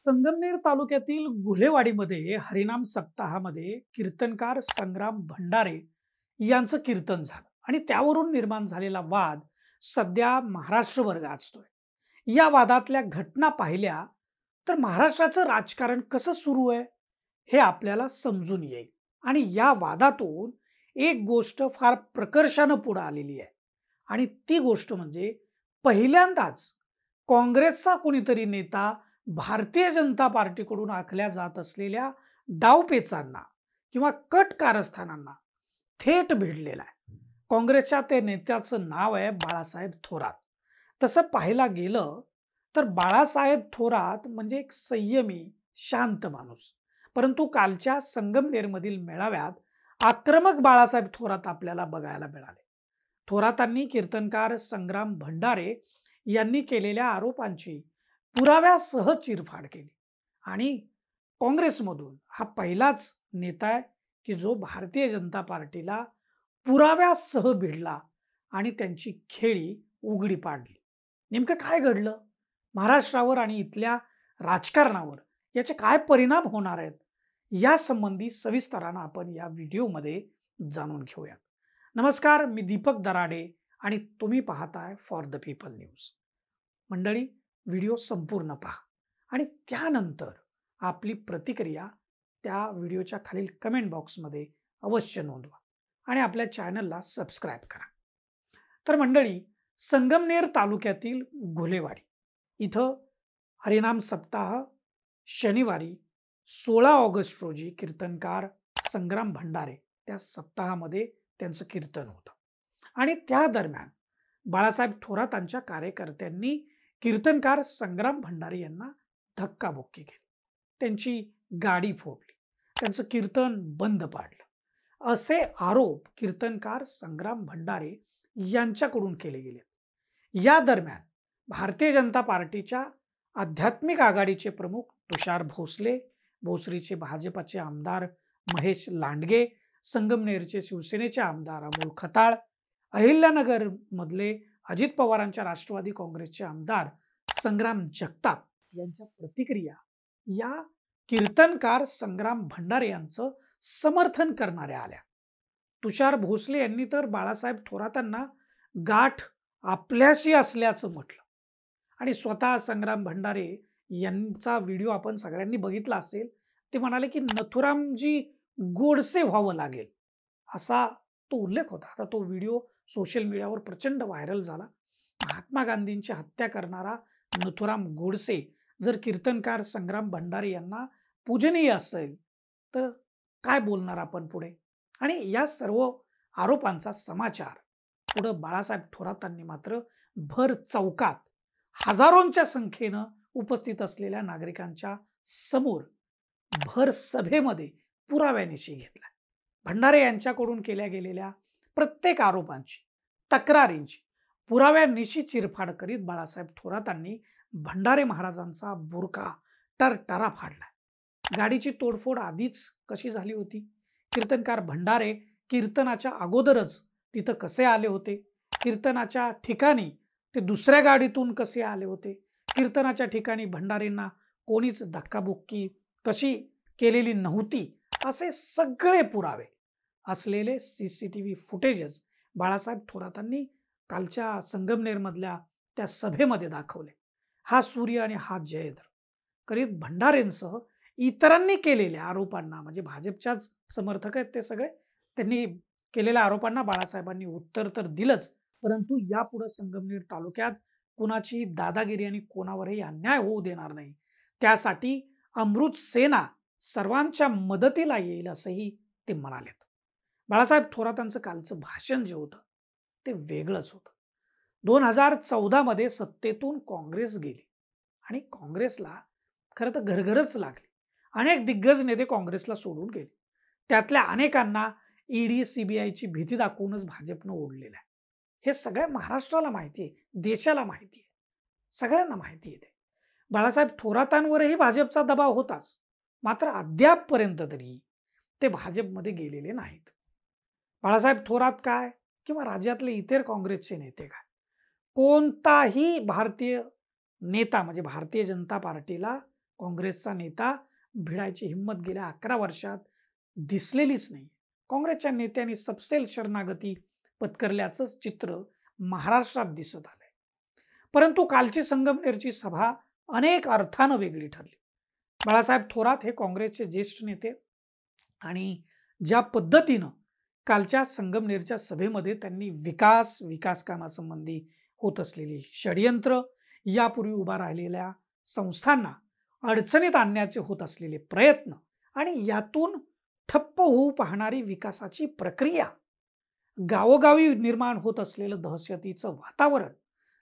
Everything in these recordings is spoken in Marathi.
संगमनेर तालुक्यातील गुल्हेवाडीमध्ये हरिनाम सप्ताहामध्ये कीर्तनकार संग्राम भंडारे यांचं कीर्तन झालं आणि त्यावरून निर्माण झालेला वाद सध्या महाराष्ट्रभर गाजतोय. या वादातल्या घटना पाहिल्या तर महाराष्ट्राचं राजकारण कसं सुरू आहे हे आपल्याला समजून येईल. आणि या वादातून एक गोष्ट फार प्रकर्षानं पुढे आलेली आहे आणि ती गोष्ट म्हणजे पहिल्यांदाच काँग्रेसचा कोणीतरी नेता भारतीय जनता पार्टीकडून आखल्या जात असलेल्या डावपेचांना किंवा कट कारस्थानांना थेट भिडलेला आहे. काँग्रेसच्या ते नेत्याचं नाव आहे बाळासाहेब थोरात. तसं पाहायला गेलं तर बाळासाहेब थोरात म्हणजे एक संयमी शांत माणूस, परंतु कालच्या संगमनेरमधील मेळाव्यात आक्रमक बाळासाहेब थोरात आपल्याला बघायला मिळाले. थोरातांनी कीर्तनकार संग्राम भंडारे यांनी केलेल्या आरोपांची पुराव्यासह चिरफाड केली आणि काँग्रेसमधून हा पहिलाच नेता आहे की जो भारतीय जनता पार्टीला पुराव्यासह भिडला आणि त्यांची खेळी उघडी पाडली. नेमकं काय घडलं, महाराष्ट्रावर आणि इथल्या राजकारणावर याचे काय परिणाम होणार आहेत, या संबंधी सविस्तरानं आपण या व्हिडिओमध्ये जाणून घेऊयात. नमस्कार, मी दीपक दराडे आणि तुम्ही पाहताय फॉर द पीपल न्यूज. मंडळी, व्हिडिओ संपूर्ण पहा आणि त्यानंतर आपली प्रतिक्रिया त्या व्हिडिओच्या खालील कमेंट बॉक्समध्ये अवश्य नोंदवा आणि आपल्या चॅनलला सबस्क्राईब करा. तर मंडळी, संगमनेर तालुक्यातील गुल्हेवाडी इथं हरिनाम सप्ताह शनिवारी 16 ऑगस्ट रोजी कीर्तनकार संग्राम भंडारे त्या सप्ताहामध्ये त्यांचं कीर्तन होतं आणि त्या दरम्यान बाळासाहेब थोरातांच्या कार्यकर्त्यांनी कीर्तनकार संग्राम भंडारे यांना धक्काबुक्की केली, त्यांची गाडी फोडली, त्यांचं कीर्तन बंद पाडलं, असे आरोप कीर्तनकार संग्राम भंडारे यांच्याकडून केले गेले. या दरम्यान भारतीय जनता पार्टीच्या आध्यात्मिक आघाडीचे प्रमुख तुषार भोसले, भोसरीचे भाजपाचे आमदार महेश लांडगे, संगमनेरचे शिवसेनेचे आमदार अमोल खताळ, अहिल्यानगर मधले अजित पवारांच्या राष्ट्रवादी काँग्रेसचे आमदार संग्राम जगताप यांच्या प्रतिक्रिया या कीर्तनकार संग्राम भंडारे यांचं समर्थन करणाऱ्या आल्या. तुषार भोसले यांनी तर बाळासाहेब थोरातांना गाठ आपल्याशी असल्याचं म्हटलं आणि स्वतः संग्राम भंडारे यांचा व्हिडिओ आपण सगळ्यांनी बघितला असेल. ते म्हणाले की नथुरामजी गोडसे व्हावं लागेल, असा तो उल्लेख होता. आता तो व्हिडिओ सोशल मीडियावर प्रचंड व्हायरल झाला. महात्मा गांधींची हत्या करणारा नथुराम गोडसे जर कीर्तनकार संग्राम भंडारे यांना पूजनीय असेल तर काय बोलणार आपण पुढे. आणि या सर्व आरोपांचा समाचार पुढे बाळासाहेब थोरातांनी मात्र भर चौकात हजारोंच्या संख्येनं उपस्थित असलेल्या नागरिकांच्या समोर भर सभेमध्ये पुराव्यानिशी घेतला. भंडारे यांच्याकडून केल्या गेलेल्या प्रत्येक आरोपांची, तक्रारींची पुराव्यानिशी चिरफाड करीत बाळासाहेब थोरातांनी भंडारे महाराजांचा बुरखा टरटरा फाडला. गाडीची तोडफोड आधीच कशी झाली होती, कीर्तनकार भंडारे कीर्तनाच्या अगोदरच तिथं कसे आले होते, कीर्तनाच्या ठिकाणी ते दुसऱ्या गाडीतून कसे आले होते, कीर्तनाच्या ठिकाणी भंडारेंना कोणीच धक्काबुक्की कशी केलेली नव्हती, असे सगळे पुरावे असलेले CCTV फुटेजेस बाळासाहेब थोरातांनी कालच्या संगमनेरमधल्या त्या सभेमध्ये दाखवले. हा सूर्य आणि हा जयद्र करीत भंडारेंसह इतरांनी केलेल्या आरोपांना, म्हणजे भाजपच्याच समर्थक आहेत ते सगळे, त्यांनी केलेल्या आरोपांना बाळासाहेबांनी उत्तर तर दिलंच, परंतु यापुढे संगमनेर तालुक्यात कुणाची दादागिरी आणि कोणावरही अन्याय होऊ देणार नाही, त्यासाठी अमृत सेना सर्वांच्या मदतीला येईल असंही ते म्हणालेत. बाळासाहेब थोरातांचं कालचं भाषण जे होतं ते वेगळंच होतं. 2014 मध्ये सत्तेतून काँग्रेस गेली आणि काँग्रेसला खरं तर घरघरच लागली. अनेक दिग्गज नेते काँग्रेसला सोडून गेले. त्यातल्या अनेकांना ED CBIची भीती दाखवूनच भाजपनं ओढलेलं आहे. हे सगळ्या महाराष्ट्राला माहिती आहे, देशाला माहिती आहे, सगळ्यांना माहिती आहे. बाळासाहेब थोरातांवरही भाजपचा दबाव होताच, मात्र अद्यापपर्यंत तरी ते भाजपमध्ये गेलेले नाहीत. बाळासाहेब थोरात काय किंवा राज्यातले इतर काँग्रेसचे नेते काय, कोणताही भारतीय नेता म्हणजे भारतीय जनता पार्टीला काँग्रेसचा नेता भिडायची हिंमत गेल्या 11 वर्षात दिसलेलीच नाही. काँग्रेसच्या नेत्यांनी सपसेल शरणागती पत्करल्याचं चित्र महाराष्ट्रात दिसत आलंय. परंतु कालची संगमनेरची सभा अनेक अर्थानं वेगळी ठरली. बाळासाहेब थोरात हे काँग्रेसचे ज्येष्ठ नेते आणि ज्या पद्धतीनं कालच्या संगमनेरच्या सभेमध्ये त्यांनी विकास कामासंबंधी होत असलेली षडयंत्र, यापूर्वी उभा राहिलेल्या संस्थांना अडचणीत आणण्याचे होत असलेले प्रयत्न आणि यातून ठप्प होऊ पाहणारी विकासाची प्रक्रिया, गावोगावी निर्माण होत असलेलं दहशतीचं वातावरण,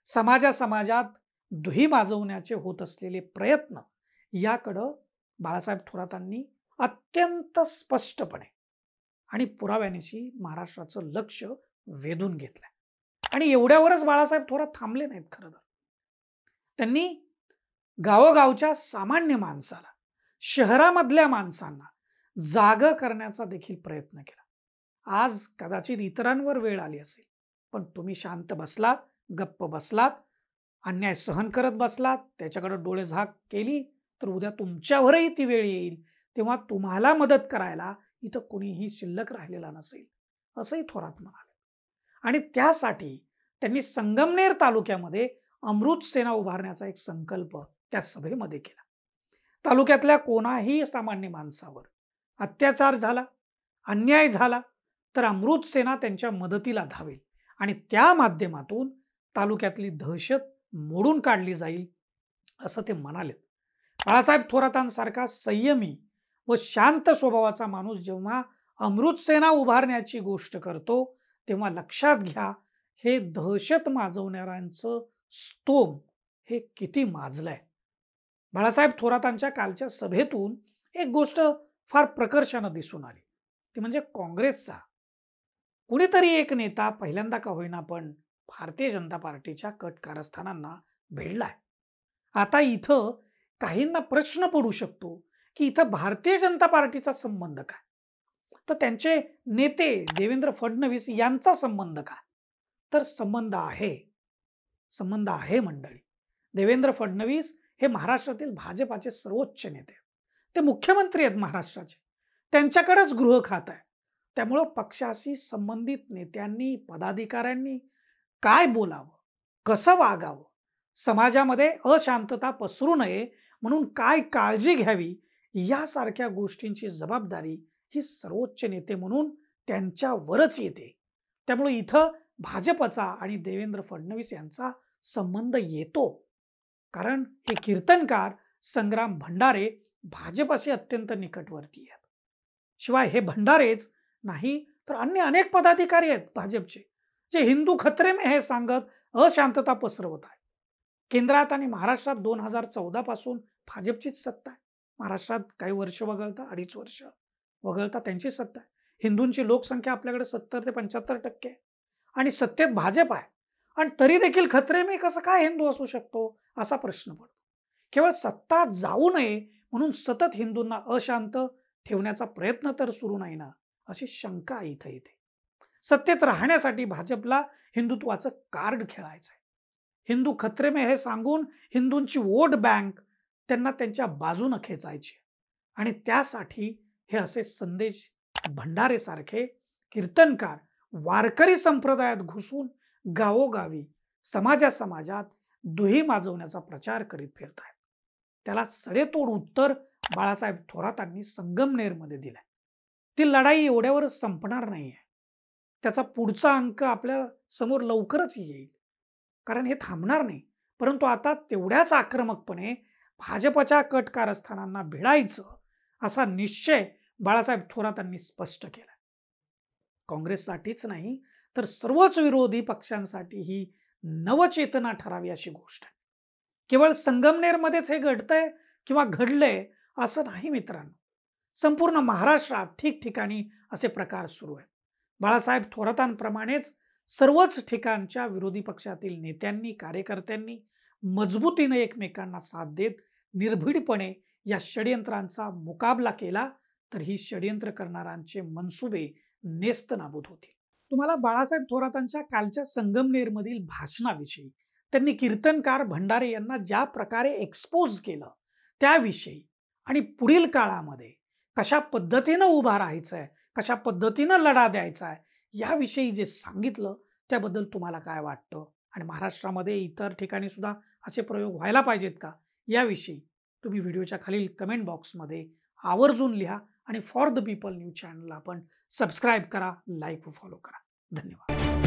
समाजात दुही माजवण्याचे होत असलेले प्रयत्न, याकडं बाळासाहेब थोरातांनी अत्यंत स्पष्टपणे आणि पुराव्यानिशी महाराष्ट्राचं लक्ष वेधून घेतलंय. आणि एवढ्यावरच बाळासाहेब थोरात थांबले नाहीत. खरं तर त्यांनी गावोगावच्या सामान्य माणसाला, शहरामधल्या माणसांना जाग करण्याचा देखील प्रयत्न केला. आज कदाचित इतरांवर वेळ आली असेल, पण तुम्ही शांत बसलात, गप्प बसलात, अन्याय सहन करत बसलात, त्याच्याकडे डोळे झाक केली, तर उद्या तुमच्यावरही ती वेळ येईल, तेव्हा तुम्हाला मदत करायला इथं कोणीही शिल्लक राहिलेला नसेल, असंही थोरात म्हणाले. आणि त्यासाठी त्यांनी संगमनेर तालुक्यामध्ये अमृत सेना उभारण्याचा एक संकल्प त्या सभेमध्ये केला. तालुक्यातल्या कोणाही सामान्य माणसावर अत्याचार झाला, अन्याय झाला, तर अमृत सेना त्यांच्या मदतीला धावेल आणि त्या माध्यमातून तालुक्यातली दहशत मोडून काढली जाईल, असं ते म्हणाले. बाळासाहेब थोरातांसारखा संयमी व शांत स्वभावाचा माणूस जेव्हा अमृत सेना उभारण्याची गोष्ट करतो, तेव्हा लक्षात घ्या, हे दहशत माजवणाऱ्यांचं स्तोम हे किती माजलंय. बाळासाहेब थोरातांच्या कालच्या सभेतून एक गोष्ट फार प्रकर्षानं दिसून आली, ती म्हणजे काँग्रेसचा कुणीतरी एक नेता पहिल्यांदा का होईना पण भारतीय जनता पार्टीच्या कट कारस्थानांना भिडलाय. आता इथं काहींना प्रश्न पडू शकतो की इथं भारतीय जनता पार्टीचा संबंध काय, तर त्यांचे नेते देवेंद्र फडणवीस यांचा संबंध काय, तर संबंध आहे मंडळी. देवेंद्र फडणवीस हे महाराष्ट्रातील भाजपाचे सर्वोच्च नेते आहेत. ते मुख्यमंत्री आहेत महाराष्ट्राचे, त्यांच्याकडेच गृह खातं आहे. त्यामुळं पक्षाशी संबंधित नेत्यांनी, पदाधिकाऱ्यांनी काय बोलावं, कसं वागावं, समाजामध्ये अशांतता पसरू नये म्हणून काय काळजी घ्यावी, यासारख्या गोष्टींची जबाबदारी ही सर्वोच्च नेते म्हणून त्यांच्यावरच येते. त्यामुळे इथं भाजपचा आणि देवेंद्र फडणवीस यांचा संबंध येतो, कारण हे कीर्तनकार संग्राम भंडारे भाजपाशी अत्यंत निकटवर्ती आहेत. शिवाय हे भंडारेच नाही तर अन्य अनेक पदाधिकारी आहेत भाजपचे, जे हिंदू खतरे में हे सांगत अशांतता पसरवत आहेत. केंद्रात आणि महाराष्ट्रात 2014 पासून भाजपचीच सत्ता आहे. महाराष्ट्रात काही वर्ष वगळता, 2.5 वर्ष वगळता त्यांची सत्ता आहे. हिंदूंची लोकसंख्या आपल्याकडे 70 ते 75% आहे आणि सत्तेत भाजप आहे. आणि तरी देखील खतरे में कसं काय हिंदू असू शकतो, असा प्रश्न पडतो. केवळ सत्ता जाऊ नये म्हणून सतत हिंदूंना अशांत ठेवण्याचा प्रयत्न तर सुरू नाही ना, अशी शंका इथं येते. सत्तेत राहण्यासाठी भाजपला हिंदुत्वाचं कार्ड खेळायचंय. हिंदू खतरे में हे सांगून हिंदूंची वोट बँक त्यांना त्यांच्या बाजूने खेचायची आणि त्यासाठी हे असे संदेश भंडारे सारखे कीर्तनकार वारकरी संप्रदायात घुसून गावोगावी समाजात दुही माजवण्याचा प्रचार करीत फिरतायत. त्याला सडेतोड उत्तर बाळासाहेब थोरातांनी संगमनेरमध्ये दिलाय. ती लढाई एवढ्यावरच संपणार नाहीये. त्याचा पुढचा अंक आपल्या समोर लवकरच येईल, कारण हे थांबणार नाही. परंतु आता तेवढ्याच आक्रमकपणे भाजपच्या कट कारस्थानांना भिडायचं असा निश्चय बाळासाहेब थोरातांनी स्पष्ट केला. काँग्रेससाठीच नाही तर सर्वच विरोधी पक्षांसाठी ही नवचेतना ठरावी अशी गोष्ट आहे. केवळ संगमनेरमध्येच हे घडतंय किंवा घडलंय असं नाही मित्रांनो. संपूर्ण महाराष्ट्रात ठिकठिकाणी असे प्रकार सुरू आहेत. बाळासाहेब थोरातांप्रमाणेच सर्वच ठिकाणच्या विरोधी पक्षातील नेत्यांनी, कार्यकर्त्यांनी मजबूतीने एकमेकांना साथ देत निर्भीडपणे या षडयंत्रांचा मुकाबला केला तर ही षडयंत्र करणाऱ्यांचे मनसुबे नेस्तनाबूत होतील. तुम्हाला बाळासाहेब थोरातांच्या कालच्या संगमनेरमधील भाषणाविषयी त्यांनी कीर्तनकार भंडारे यांना ज्या प्रकारे एक्सपोज केलं, त्याविषयी आणि पुढील काळामध्ये कशा पद्धतीनं उभा राहायचं आहे, कशा पद्धतीनं लढा द्यायचा आहे, याविषयी जे सांगितलं त्याबद्दल तुम्हाला काय वाटतं? आणि महाराष्ट्रामध्ये इतर ठिकाणी सुद्धा असे प्रयोग व्हायला पाहिजेत का? याविषयी तुम्ही व्हिडिओच्या खालील कमेंट बॉक्समध्ये आवर्जून लिहा आणि फॉर द पीपल न्यूज चॅनलला पण सबस्क्राईब करा, लाईक व फॉलो करा. धन्यवाद.